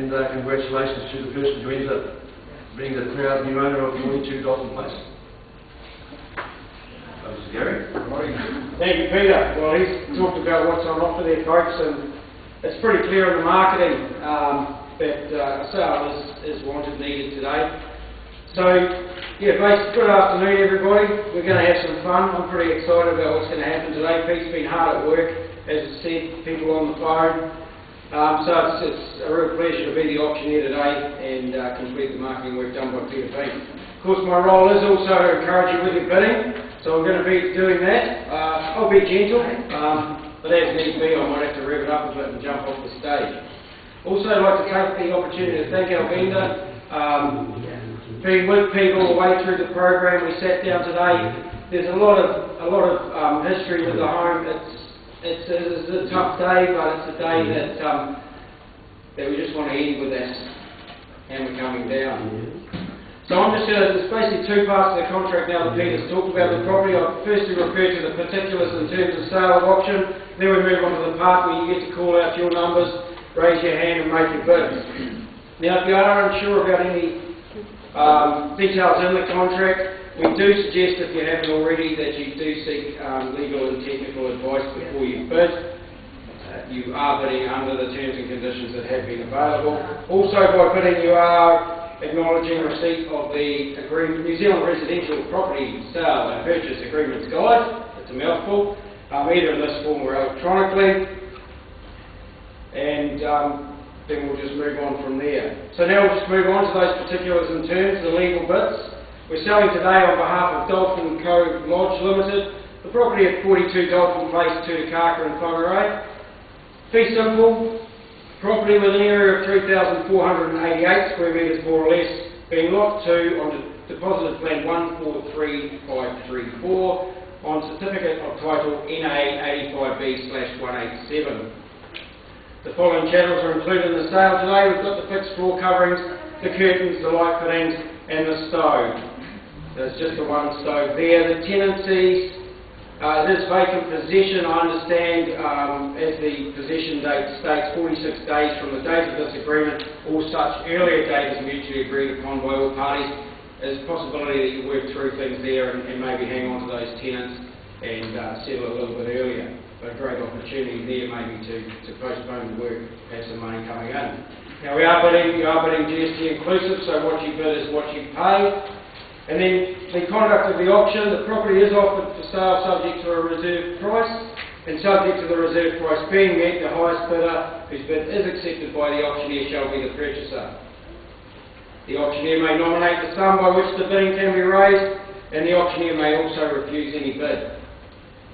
and congratulations to the person who ends up being the proud new owner of 42 Dolphin Place. This is Gary. Thank you, Peter. Well, he's talked about what's on offer there, folks, and it's pretty clear in the marketing that a sale is wanted, needed today. So, yeah, basically, good afternoon, everybody. We're going to have some fun. I'm pretty excited about what's going to happen today. Pete's been hard at work, as I said, people on the phone. So it's a real pleasure to be the auctioneer today and complete the marketing work done by Peter Bean. Of course, my role is also to encourage you with your bidding, so I'm going to be doing that. I'll be gentle, but as need be, I might have to rev it up a bit and jump off the stage. Also, I'd like to take the opportunity to thank our vendor. Being with people all the way through the program, we sat down today. There's a lot of history with the home. It's a tough day, but it's a day that we just want to end with that hammer coming down. So I'm just going to, there's basically two parts of the contract now that Peter's talked about the property. I'll firstly refer to the particulars in terms of sale of auction. Then we move on to the part where you get to call out your numbers, raise your hand and make your bids. Now if you are unsure about any details in the contract, we do suggest, if you haven't already, that you do seek legal and technical advice before you bid. You are bidding under the terms and conditions that have been available. Also, by bidding, you are acknowledging receipt of the New Zealand Residential Property Sale and Purchase Agreements Guide. It's a mouthful, either in this form or electronically. And then we'll just move on from there. So now we'll just move on to those particulars and terms, the legal bits. We're selling today on behalf of Dolphin Co Lodge Limited, the property at 42 Dolphin Place, Tutukaka in Whangarei. Fee simple, property with an area of 3,488 square metres more or less, being lot 2 on deposited plan 143534 on certificate of title NA 85B/187. The following chattels are included in the sale today. We've got the fixed floor coverings, the curtains, the light fittings and the stove. There's just the one stove there. The tenancies, it is vacant possession, I understand, as the possession date states 46 days from the date of this agreement. All such earlier date is mutually agreed upon by all parties. There's a possibility that you work through things there and maybe hang on to those tenants and settle a little bit earlier. But a great opportunity there maybe to postpone the work, have some money coming in. Now you are bidding GST inclusive, so what you bid is what you pay. And then the conduct of the auction, the property is offered for sale subject to a reserve price, and subject to the reserve price being met, the highest bidder whose bid is accepted by the auctioneer shall be the purchaser. The auctioneer may nominate the sum by which the bidding can be raised, and the auctioneer may also refuse any bid.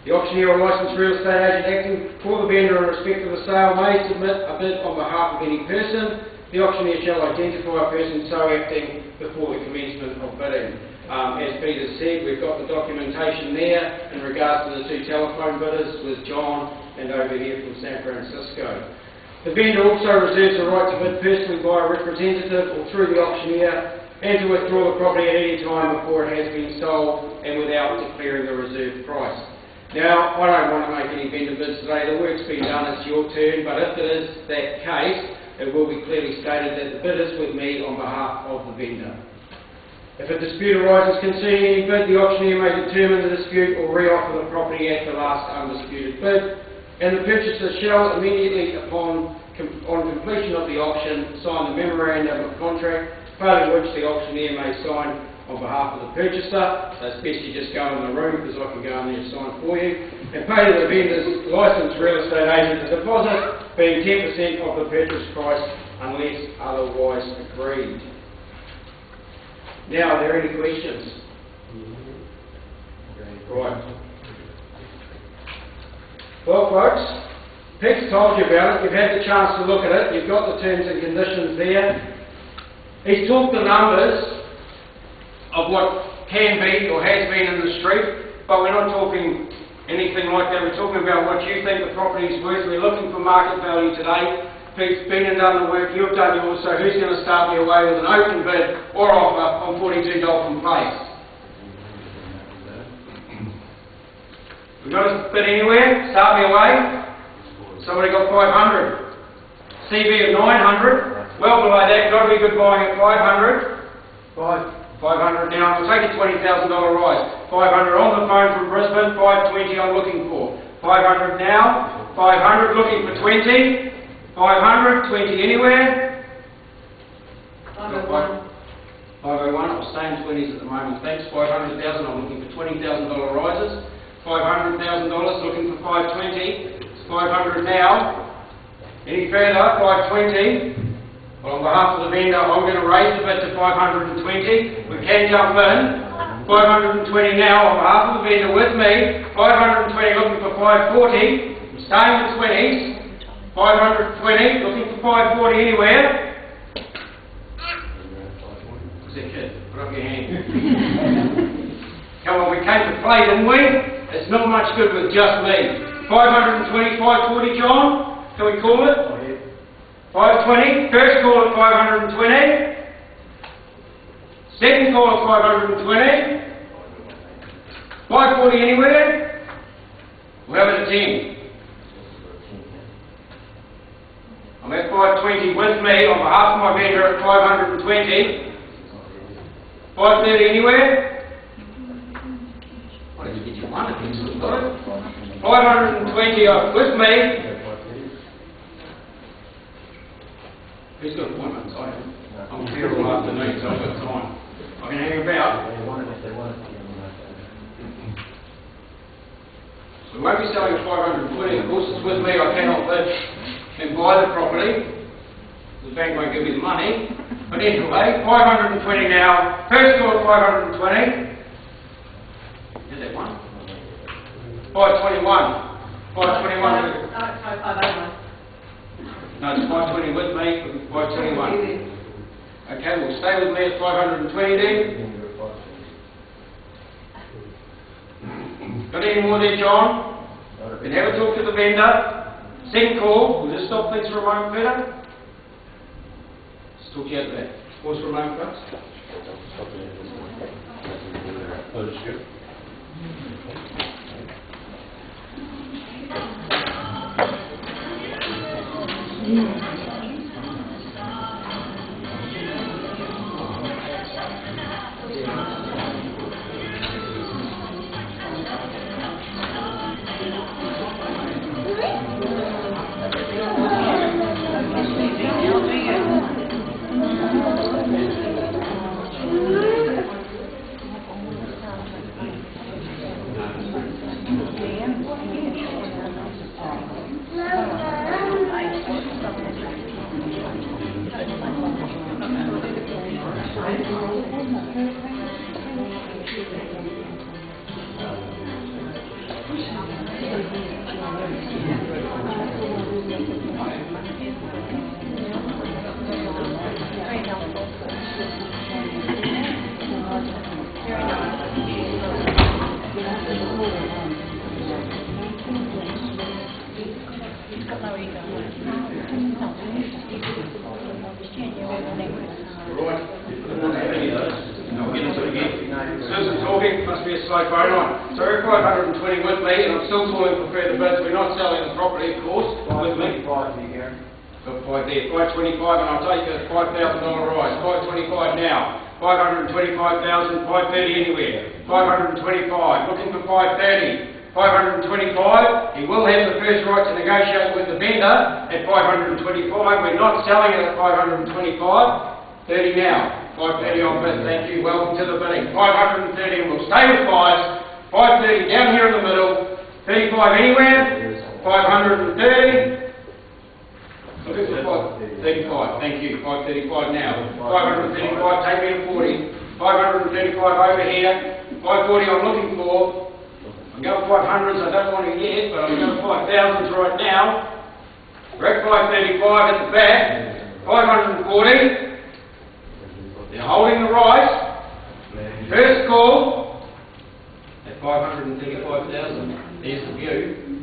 The auctioneer or licensed real estate agent acting for the vendor in respect of the sale may submit a bid on behalf of any person. The auctioneer shall identify a person so acting before the commencement of bidding. As Peter said, we've got the documentation there in regards to the two telephone bidders with John and over here from San Francisco. The vendor also reserves the right to bid personally by a representative or through the auctioneer and to withdraw the property at any time before it has been sold and without declaring the reserve price. Now, I don't want to make any vendor bids today. The work's been done, it's your turn, but if it is that case, it will be clearly stated that the bid is with me on behalf of the vendor. If a dispute arises concerning any bid, the auctioneer may determine the dispute or re-offer the property at the last undisputed bid, and the purchaser shall immediately on completion of the auction sign the memorandum of contract, failing which the auctioneer may sign on behalf of the purchaser. So it's best you just go in the room because I can go in there and sign for you, and pay to the vendor's licensed real estate agent a deposit being 10% of the purchase price unless otherwise agreed. Now, are there any questions? Right. Well, folks, Pete's told you about it. You've had the chance to look at it. You've got the terms and conditions there. He's talked the numbers of what can be or has been in the street, but we're not talking anything like that. We're talking about what you think the property is worth. We're looking for market value today. Pete's been and done the work, you've done yours, so who's going to start me away with an open bid or offer on 42 Dolphin Place? We've got a bid anywhere? Start me away. Somebody got 500. CV of 900, well below that, got to be good buying at 500. 500 now, I'll take a $20,000 rise. 500 on the phone from Brisbane, 520 I'm looking for. 500 now, 500 looking for 20. 500, 20 anywhere. 501. 501, I'll stay in 20s at the moment. Thanks. 500,000, I'm looking for $20,000 rises. $500,000 looking for 520. 500 now. Any further? 520. Well, on behalf of the vendor, I'm going to raise the bid to 520. We can jump in. 520 now on behalf of the vendor with me. 520 looking for 540. I'm staying with 20s. 520 looking for 540 anywhere. What's that kid? Put up your hand. Come on, we came to play, didn't we? It's not much good with just me. 520, 540, John. Can we call it? 520, first call at 520, second call at 520, 540 anywhere, we'll have it at 10. I'm at 520 with me on behalf of my vendor at 520, 530 anywhere, what did you get your one against it, got it? 520 with me. Who's got appointments? I don't. I'm clear all afternoon, so I've got time. I can hang about. So we won't be selling at 520. Of course, it's with me. I cannot bid and buy the property. The bank won't give me the money. But anyway, 520 now. First call at 520. Is that one? 521. 521. Sorry, 501. No, it's 520 with me, 521. Okay, we'll stay with me at 520 then. Got any more there, John? Then have a talk to the vendor. Second call, we'll just stop things for a moment, Peter. Let's talk to you at that. Pause for a moment, folks. We're not selling it at 525. 30 now. 530 on bid. Thank you. Welcome to the bidding. 530 and we'll stay with 5s. 530 down here in the middle. 35 anywhere. 530. Looking for 35. Thank you. 535 now. 535. Take me to 40. 535 over here. 540 I'm looking for. I'm going 500s. I don't want to yet, but I'm going 5,000s right now. We're at 535 at the back, 540, they're holding the rise, first call at 535,000, there's the view.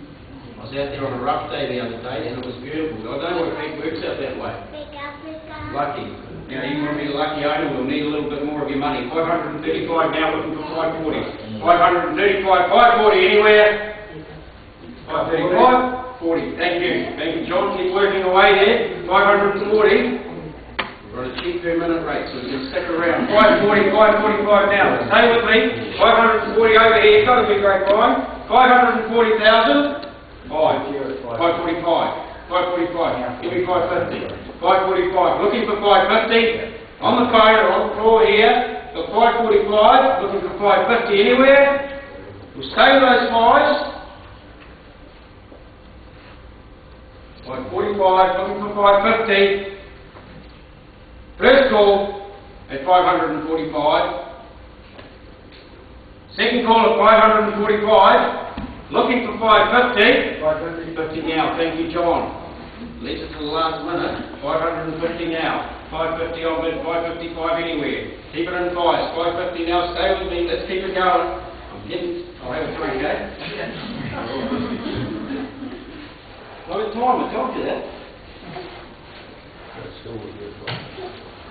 I was out there on a rough day the other day and it was beautiful. I don't know if it works out that way. Lucky. Now you want to be a lucky owner, we'll need a little bit more of your money. 535 now, looking for 540. 535, 540 anywhere. 535. 40. Thank you. Thank you, John. Keep working away there. 540. break, so you can stick around. 540, 545 now. Stay with me. 540 over here. Got to be great, Brian. 540,000. 545. 545. Give me 550. 545. Looking for 550. On the phone or on the floor here. Got 545. Looking for 550 anywhere. We'll stay with those fives. 545. Looking for 550. First call at 545. Second call at 545. Looking for 550. 550 now. Thank you, John. Leaves it to the last minute. 550 now. 550 on bid. 555 anywhere. Keep it in fives. 550 now. Stay with me. Let's keep it going. I'm getting. I'll have a drink, eh? Look at time. I told you that.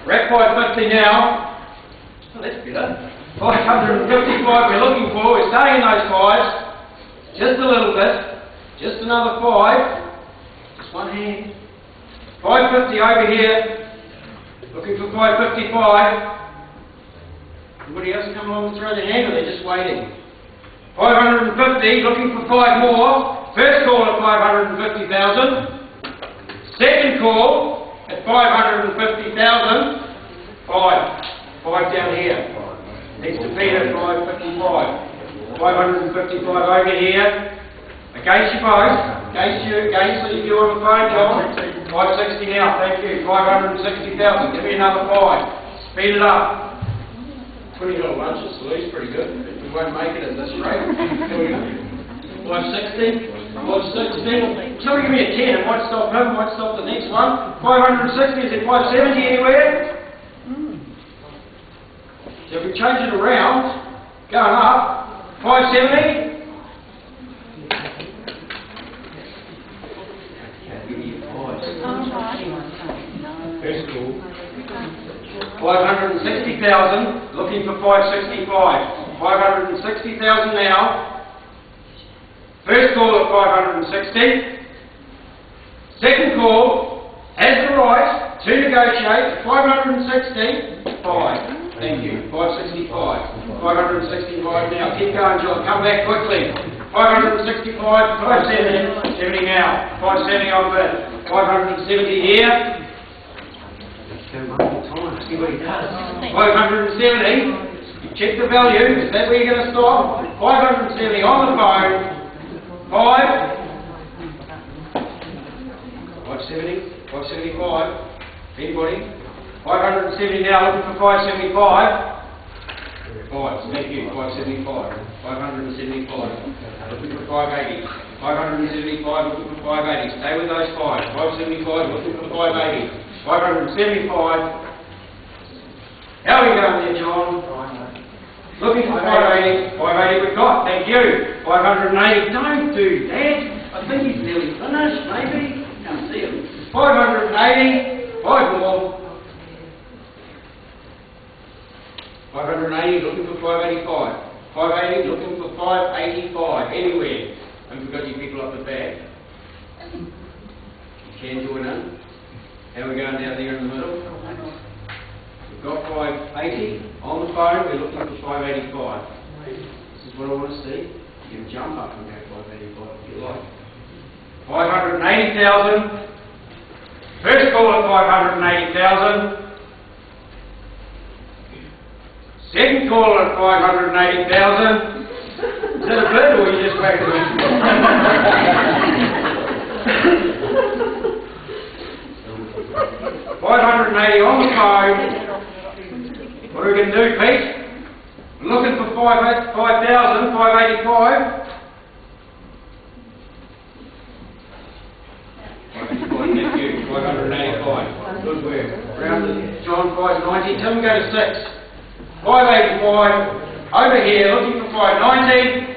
We're at 550 now. Oh, that's better. 555 we're looking for. We're staying in those fives. Just a little bit. Just another 5. Just one hand. 550 over here. Looking for 555. Anybody else come along and throw their hand, or they're just waiting? 550. Looking for 5 more. First call at 550,000. Second call at 550,000. 5 down here. Needs to be at 555. 555 over here. Against you both. Against you on the phone, John. 560 now, thank you. 560,000. Give me another 5. Speed it up. $20 lunches, so he's pretty good. We won't make it at this rate. 560. 560. Somebody give me a 10. It might stop him, might stop the next one. 560. Is it 570 anywhere? So if we change it around, going up, 570. First call. 560,000, looking for 565. 560,000 now. First call at 560. Second call has the right to negotiate 565. Thank you. 565. 565 now. Keep going, John. Come back quickly. 565, 570, 70 now. 570 on bid. 570 here. See what he does. 570. You check the value. Is that where you're going to stop? 570 on the phone. 570. 575. Anybody? 570 now, looking for 575. 5, thank you, 575. 575. Looking for 580. 575, looking for 580. Stay with those 5. 575, looking for 580. 575. How are we going there, John? Looking for 580. 580 we've got, thank you. 580, don't do that. I think he's nearly finished, maybe. Can't see him. 580, 5 more. 580, looking for 585. 580, looking for 585. Anywhere. And we've got you people up the back. You can join in. How are we going down there in the middle? We've got 580 on the phone. We're looking for 585. This is what I want to see. You can jump up and go 585 if you like. 580,000. First call at 580,000. Second call at 580,000. Is that a bid or are you just waiting for it? 580 on the phone. What are we going to do, Pete? We're looking for 5,000, 585. 585, thank you. 585. Good work. Round to John, 590. Tim, go to 6. 585, over here, looking for 590,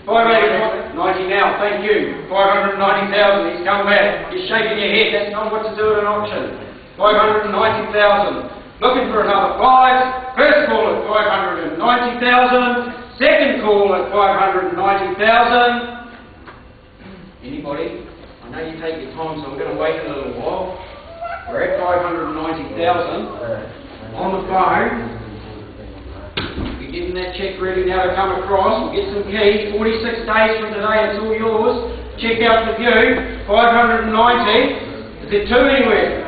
585, 90 now, thank you, 590,000, he's come back, he's shaking your head, that's not what to do at an auction, 590,000, looking for another 5, first call at 590,000, second call at 590,000, anybody? I know you take your time, so we're going to wait a little while, we're at 590,000. on the phone. We're getting that cheque ready now to come across. We'll get some keys. 46 days from today, it's all yours. Check out the view. 590. Is there two anywhere?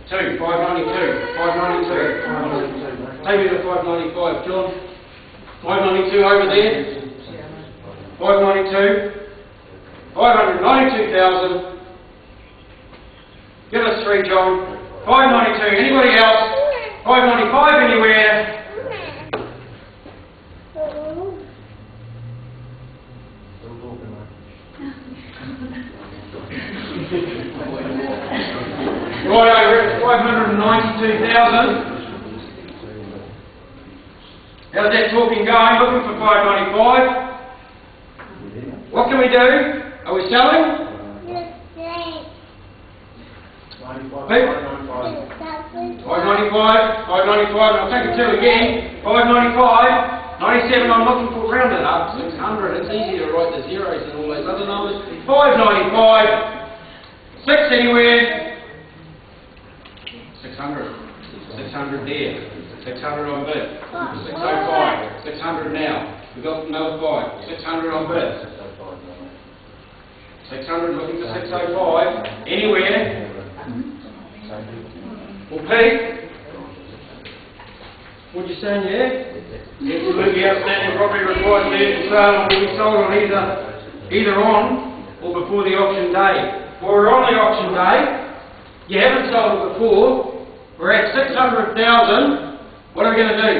Two. 592. 592. Take me to 595, John. 592 over there. 592. 592,000. Give us three, John. 592. Anybody else? 595 anywhere? Right over at 592,000. How's that talking going? Looking for 595. What can we do? Are we selling? 595, 595, and I'll take it to again, 595, 97, I'm looking for, round it up, 600, it's easy to write the zeros and all those other numbers, 595, 6 anywhere, 600, 600 there, 600 on bid, 605, 600 now, we've got another 5, 600 on bid, 600 looking for 605, anywhere. Well, Pete, what you saying, yeah? Absolutely outstanding property required to sale will be sold on either on or before the auction day. Well, we're on the auction day. You haven't sold it before. We're at 600,000. What are we going to do?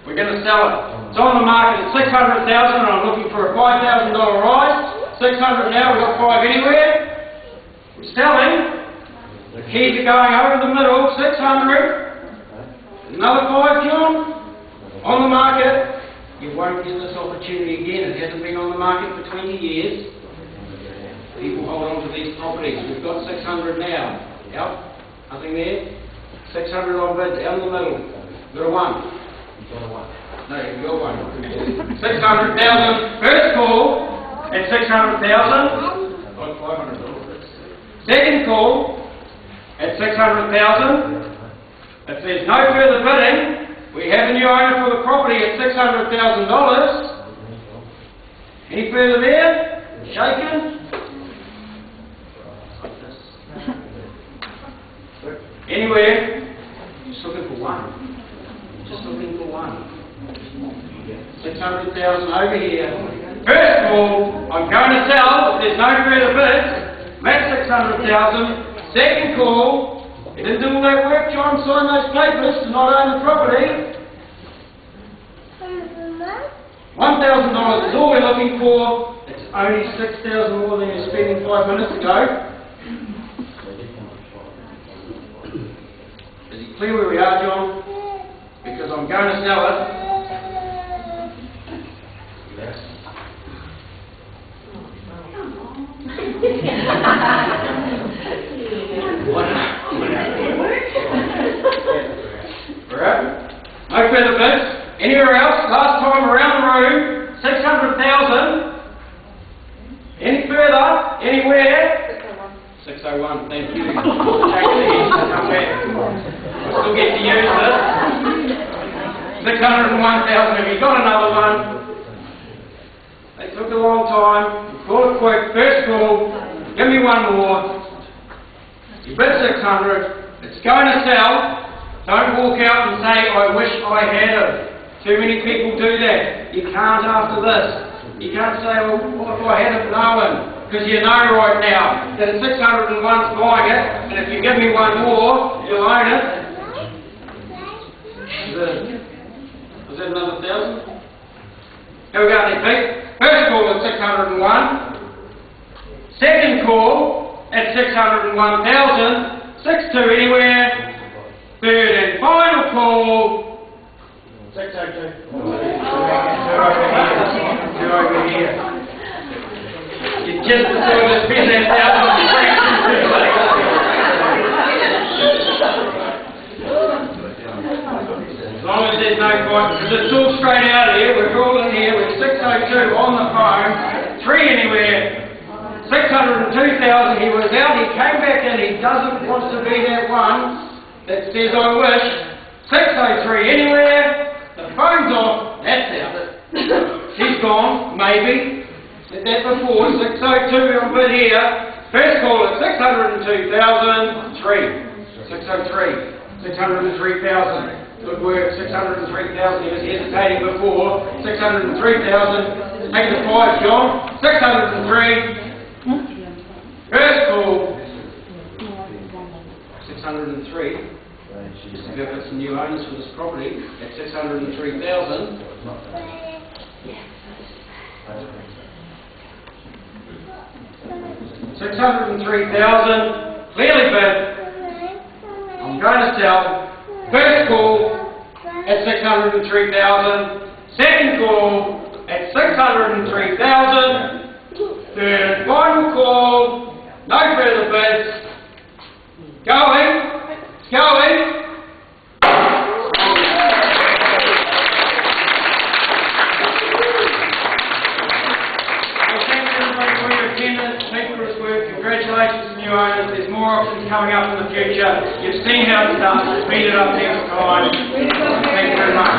We're going to sell it. It's on the market at 600,000 and I'm looking for a $5,000 rise. 600 now, we've got 5 anywhere. We're selling. The keys are going over the middle, 600. Another 5, John. On the market. You won't get this opportunity again. It hasn't been on the market for 20 years. People hold on to these properties. We've got 600 now. Yep. Nothing there. 600 on bid, down in the middle. You've got a 1. No, you've got 1. 600,000. First call at 600,000. Like $500. Second call at 600,000. If there's no further bidding, we have a new owner for the property at $600,000. Any further there? Shaken? Anywhere? Just looking for 1. Just looking for 1. 600,000 over here. First call, I'm going to sell. If there's no further bids, max 600,000. Second call, you didn't do all that work, John, sign those papers to not own the property. $1,000 is all we're looking for. It's only 6,000 more than you were spending 5 minutes ago. Is it clear where we are, John? Because I'm going to sell it. Alright? No further bids. Anywhere else? Last time around the room, 600,000. Any further? Anywhere? 601. Thank you. Take it again. Come back. I still get to use this. 601,000. Have you got another one? They took a long time. Call it quick. First call. Give me one more. You bid 600. It's going to sell. Don't walk out and say, I wish I had it. Too many people do that. You can't after this. You can't say, well, what if I had it knowing? Because you know right now that 601's buying it, and if you give me one more, you'll own it. Was that another 1,000? Here we go, then, Pete. First call at 601. Second call at 601,000. 6-2 anywhere. Third and final call. 602. Two over here. You just saw this business out of the as long as there's no fight, because it's all straight out here, we're all in here, we're 602 on the phone, 3 anywhere. 602,000, he was out, he came back in, he doesn't want to be that one that says I wish, 603 anywhere. The phone's off. That's out. She's gone, maybe. Said that before. 602 on bid here. First call at 602,003. 603. 603,000. Good work. 603,000. He was hesitating before. 603,000. Take the 5, John. 603. First call. 603. Just to give it some new owners for this property at 603,000. 603,000. Clearly bid. I'm going to sell. First call at 603,000. Second call at 603,000. Third final call. No further bids. Going. Going. Congratulations to new owners. There's more options coming up in the future. You've seen how it's done. Speed it up next time. Thank you very much.